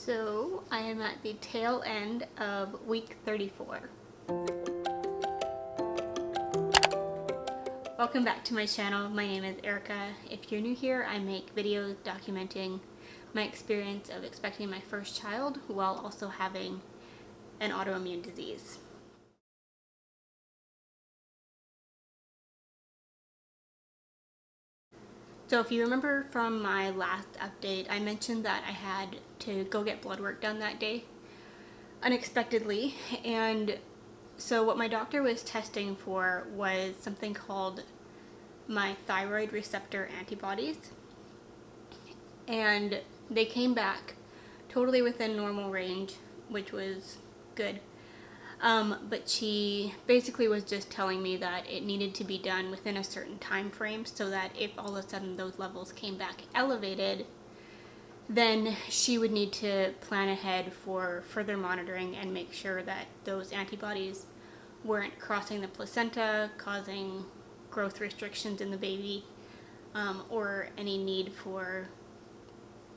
So I am at the tail end of week 34. Welcome back to my channel. My name is Erica. If you're new here, I make videos documenting my experience of expecting my first child while also having an autoimmune disease. So if you remember from my last update, I mentioned that I had to go get blood work done that day unexpectedly, and so what my doctor was testing for was something called my thyroid receptor antibodies, and they came back totally within normal range, which was good. But she basically was just telling me that it needed to be done within a certain time frame so that if all of a sudden those levels came back elevated, then she would need to plan ahead for further monitoring and make sure that those antibodies weren't crossing the placenta, causing growth restrictions in the baby, or any need for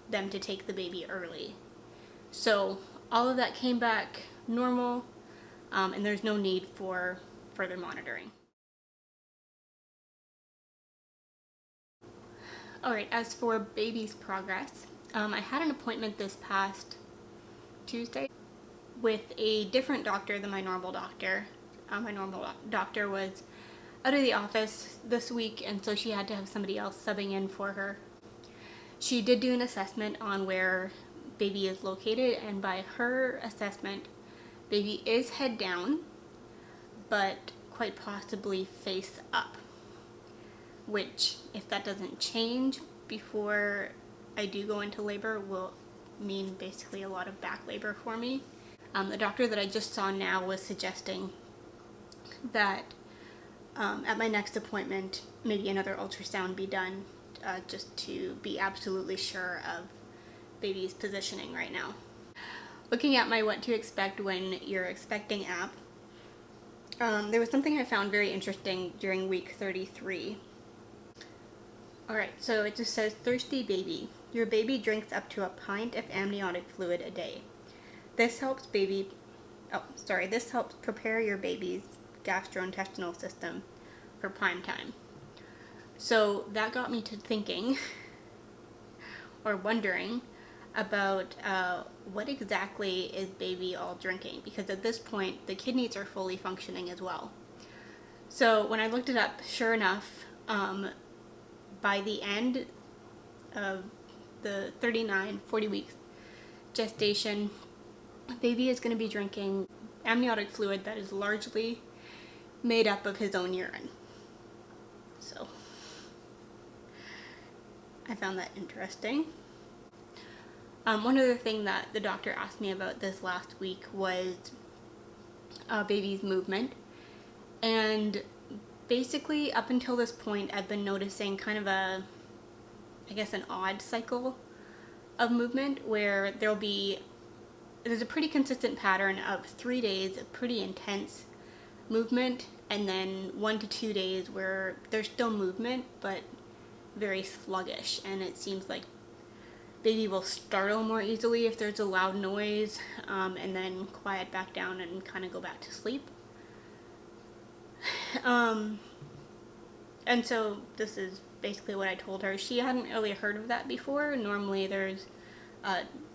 them to take the baby early. So all of that came back normal. And there's no need for further monitoring. Alright, as for baby's progress, I had an appointment this past Tuesday with a different doctor than my normal doctor. My normal doctor was out of the office this week, and so she had to have somebody else subbing in for her. She did do an assessment on where baby is located, and by her assessment, baby is head down, but quite possibly face up, which, if that doesn't change before I do go into labor, will mean basically a lot of back labor for me. The doctor that I just saw now was suggesting that at my next appointment, maybe another ultrasound be done, just to be absolutely sure of baby's positioning right now. Looking at my what to expect when you're expecting app, there was something I found very interesting during week 33. Alright, so it just says, thirsty baby. Your baby drinks up to a pint of amniotic fluid a day. This helps prepare your baby's gastrointestinal system for prime time. So that got me to thinking, or wondering, about what exactly is baby all drinking, because at this point the kidneys are fully functioning as well. So when I looked it up, sure enough, by the end of the 40 weeks gestation, baby is going to be drinking amniotic fluid that is largely made up of his own urine. So I found that interesting. One other thing that the doctor asked me about this last week was baby's movement. And basically up until this point I've been noticing kind of an odd cycle of movement where there's a pretty consistent pattern of 3 days of pretty intense movement, and then 1 to 2 days where there's still movement but very sluggish, and it seems like baby will startle more easily if there's a loud noise, and then quiet back down and kind of go back to sleep. And so this is basically what I told her. She hadn't really heard of that before. Normally there's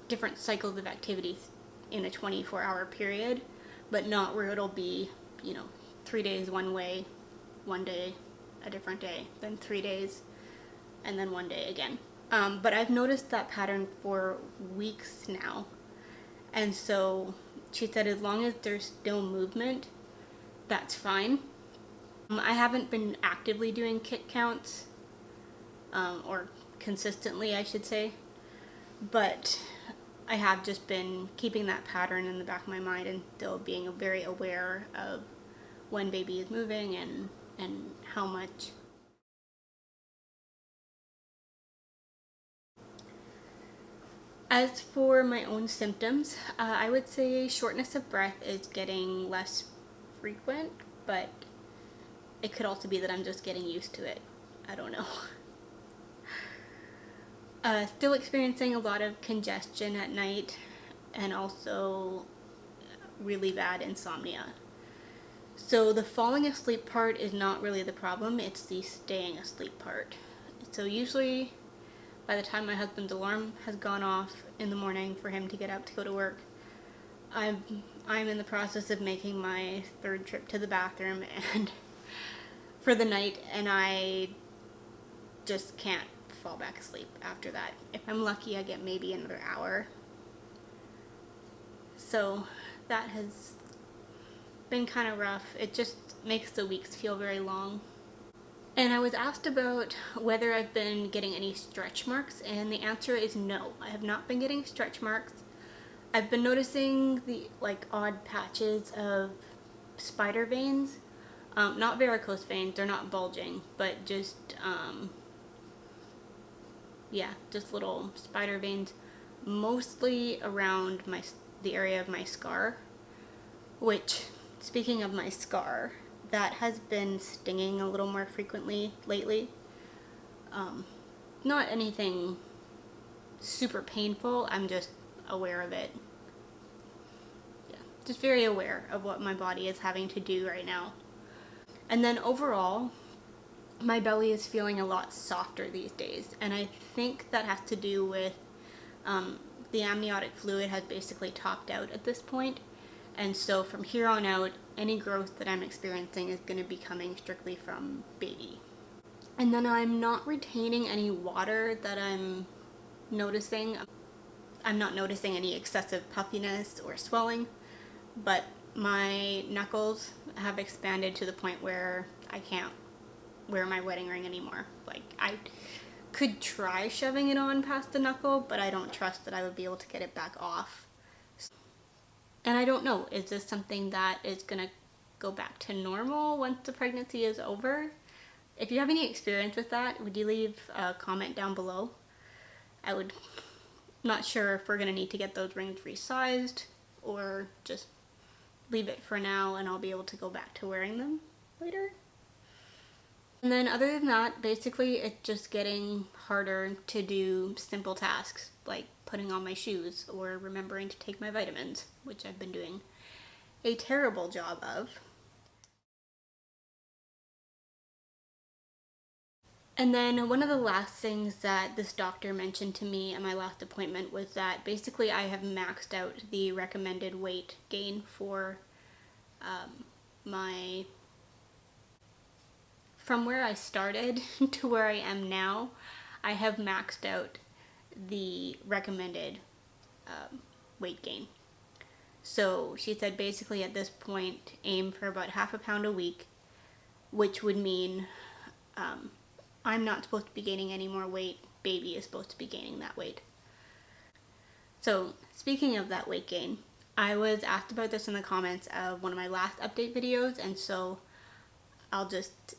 different cycles of activities in a 24-hour period, but not where it'll be, 3 days one way, 1 day a different day, then 3 days, and then 1 day again. But I've noticed that pattern for weeks now, and so she said as long as there's still movement, that's fine. I haven't been actively doing kick counts, or consistently I should say, but I have just been keeping that pattern in the back of my mind and still being very aware of when baby is moving and how much. As for my own symptoms, I would say shortness of breath is getting less frequent, but it could also be that I'm just getting used to it. I don't know. Still experiencing a lot of congestion at night, and also really bad insomnia. So the falling asleep part is not really the problem, it's the staying asleep part. So usually by the time my husband's alarm has gone off in the morning for him to get up to go to work, I'm in the process of making my third trip to the bathroom and for the night, and I just can't fall back asleep after that. If I'm lucky, I get maybe another hour. So that has been kind of rough. It just makes the weeks feel very long. And I was asked about whether I've been getting any stretch marks, and the answer is no. I have not been getting stretch marks. I've been noticing the odd patches of spider veins. Not varicose veins, they're not bulging, but just just little spider veins, mostly around the area of my scar, which, speaking of my scar, that has been stinging a little more frequently lately. Not anything super painful, I'm just aware of it. Yeah, just very aware of what my body is having to do right now. And then overall, my belly is feeling a lot softer these days, and I think that has to do with the amniotic fluid has basically topped out at this point, and so from here on out, any growth that I'm experiencing is going to be coming strictly from baby. And then I'm not retaining any water that I'm noticing. I'm not noticing any excessive puffiness or swelling, but my knuckles have expanded to the point where I can't wear my wedding ring anymore. I could try shoving it on past the knuckle, but I don't trust that I would be able to get it back off. And I don't know, is this something that is gonna go back to normal once the pregnancy is over? If you have any experience with that, would you leave a comment down below? Not sure if we're gonna need to get those rings resized or just leave it for now and I'll be able to go back to wearing them later. And then other than that, basically it's just getting harder to do simple tasks like putting on my shoes or remembering to take my vitamins, which I've been doing a terrible job of. And then one of the last things that this doctor mentioned to me at my last appointment was that basically I have maxed out the recommended weight gain for from where I started to where I am now. I have maxed out the recommended weight gain. So she said basically at this point aim for about half a pound a week, which would mean I'm not supposed to be gaining any more weight, baby is supposed to be gaining that weight. So speaking of that weight gain, I was asked about this in the comments of one of my last update videos, and so I'll just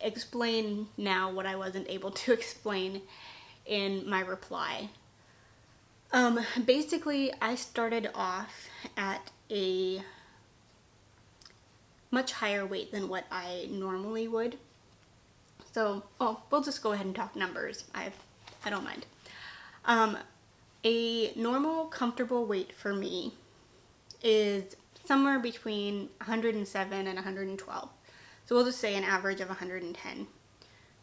explain now what I wasn't able to explain in my reply. Basically, I started off at a much higher weight than what I normally would. So, we'll just go ahead and talk numbers. I don't mind. A normal, comfortable weight for me is somewhere between 107 and 112. So we'll just say an average of 110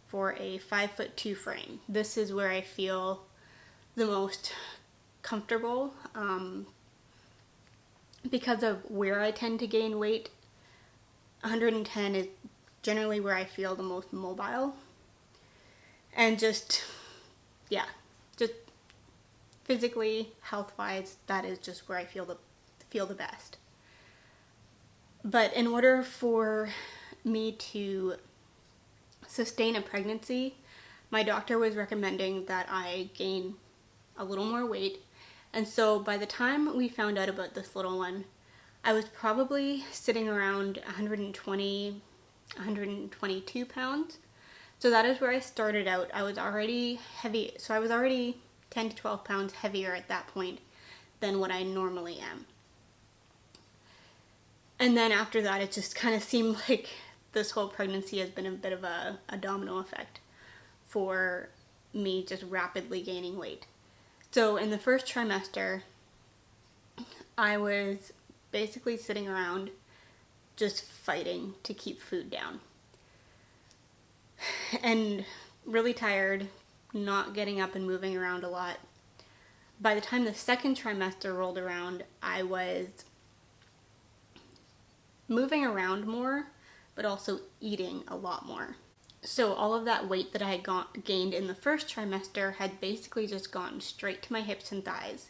for a 5'2" frame. This is where I feel the most comfortable because of where I tend to gain weight. 110 is generally where I feel the most mobile, and just physically, health-wise, that is just where I feel the best. But in order for me to sustain a pregnancy, my doctor was recommending that I gain a little more weight. And so by the time we found out about this little one, I was probably sitting around 120, 122 pounds. So that is where I started out. I was already heavy, so I was already 10 to 12 pounds heavier at that point than what I normally am. And then after that, it just kind of seemed like this whole pregnancy has been a bit of a domino effect for me just rapidly gaining weight. So in the first trimester, I was basically sitting around just fighting to keep food down. And really tired, not getting up and moving around a lot. By the time the second trimester rolled around, I was moving around more, but also eating a lot more. So all of that weight that I had gained in the first trimester had basically just gone straight to my hips and thighs.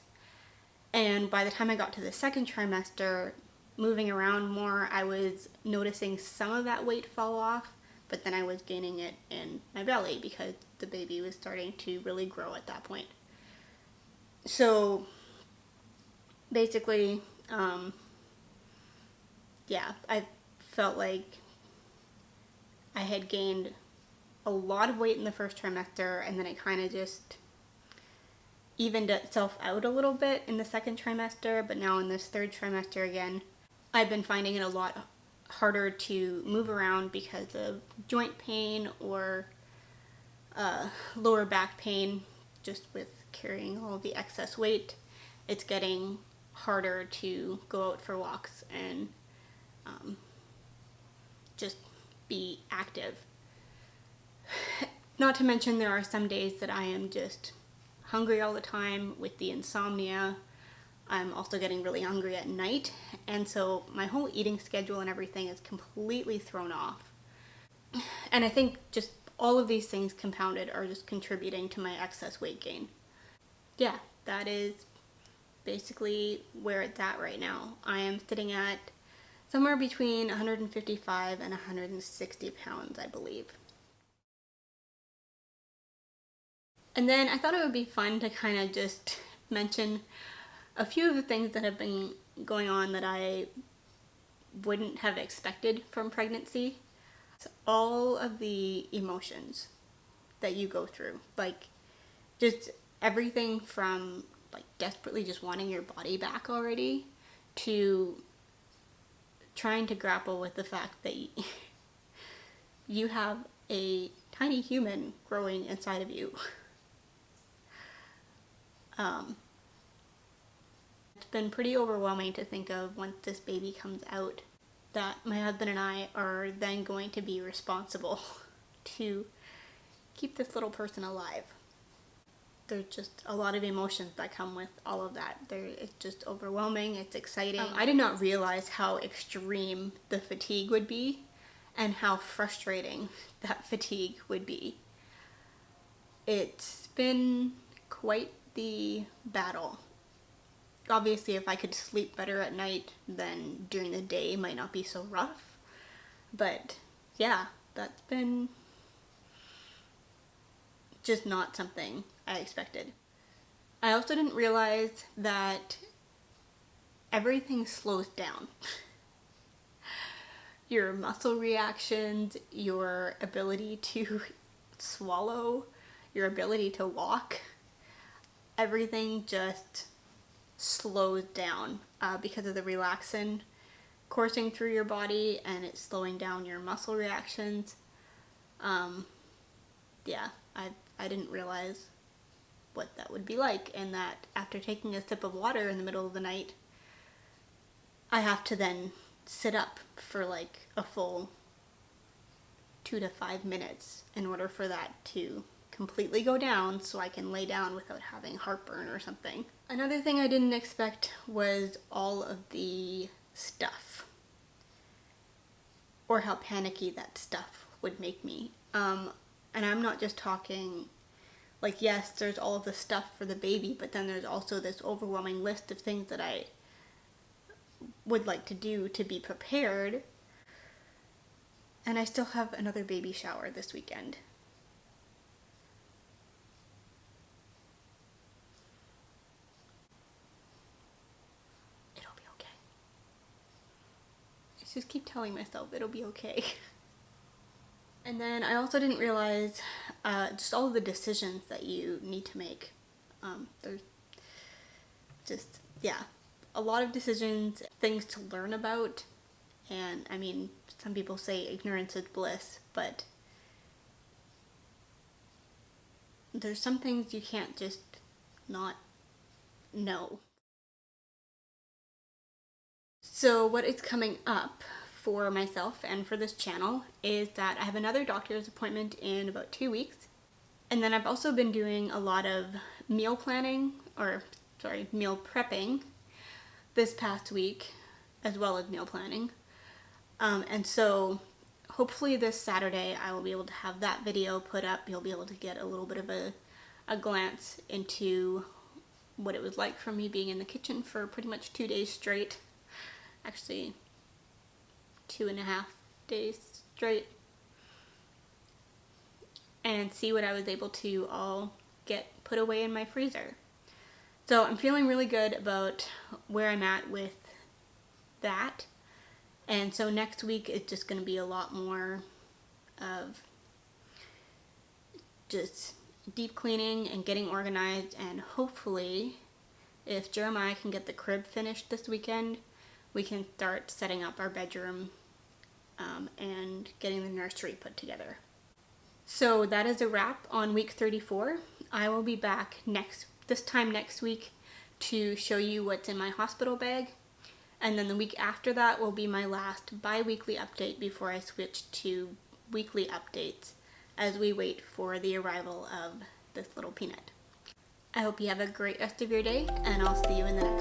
And by the time I got to the second trimester, moving around more, I was noticing some of that weight fall off, but then I was gaining it in my belly because the baby was starting to really grow at that point. So basically, I felt like I had gained a lot of weight in the first trimester, and then it kind of just evened itself out a little bit in the second trimester, but now in this third trimester again, I've been finding it a lot harder to move around because of joint pain or lower back pain, just with carrying all the excess weight. It's getting harder to go out for walks and just be active. Not to mention there are some days that I am just hungry all the time with the insomnia. I'm also getting really hungry at night, and so my whole eating schedule and everything is completely thrown off. And I think just all of these things compounded are just contributing to my excess weight gain. Yeah, that is basically where it's at right now. I am sitting at somewhere between 155 and 160 pounds, I believe. And then I thought it would be fun to kind of just mention a few of the things that have been going on that I wouldn't have expected from pregnancy. So all of the emotions that you go through, like just everything from like desperately just wanting your body back already to trying to grapple with the fact that you have a tiny human growing inside of you. It's been pretty overwhelming to think of once this baby comes out that my husband and I are then going to be responsible to keep this little person alive. There's just a lot of emotions that come with all of that. It's just overwhelming, it's exciting. I did not realize how extreme the fatigue would be and how frustrating that fatigue would be. It's been quite the battle. Obviously, if I could sleep better at night, then during the day might not be so rough. But yeah, that's been just not something I expected. I also didn't realize that everything slows down. Your muscle reactions, your ability to swallow, your ability to walk, everything just slows down because of the relaxin coursing through your body, and it's slowing down your muscle reactions. I didn't realize what that would be like, and that after taking a sip of water in the middle of the night, I have to then sit up for like a full 2 to 5 minutes in order for that to completely go down so I can lay down without having heartburn or something. Another thing I didn't expect was all of the stuff, or how panicky that stuff would make me. And I'm not just talking like, yes, there's all of the stuff for the baby, but then there's also this overwhelming list of things that I would like to do to be prepared. And I still have another baby shower this weekend. It'll be okay. I just keep telling myself it'll be okay. And then I also didn't realize just all of the decisions that you need to make. There's just, a lot of decisions, things to learn about. And I mean, some people say ignorance is bliss, but there's some things you can't just not know. So what is coming up for myself and for this channel is that I have another doctor's appointment in about 2 weeks. And then I've also been doing a lot of meal planning, meal prepping this past week, as well as meal planning. And so hopefully this Saturday I will be able to have that video put up. You'll be able to get a little bit of a glance into what it was like for me being in the kitchen for pretty much 2 days straight. Actually, 2.5 days straight. And see what I was able to all get put away in my freezer. So I'm feeling really good about where I'm at with that. And so next week it's just going to be a lot more of just deep cleaning and getting organized, and hopefully if Jeremiah can get the crib finished this weekend, we can start setting up our bedroom and getting the nursery put together. So that is a wrap on week 34. I will be back this time next week to show you what's in my hospital bag. And then the week after that will be my last bi-weekly update before I switch to weekly updates as we wait for the arrival of this little peanut. I hope you have a great rest of your day, and I'll see you in the next one.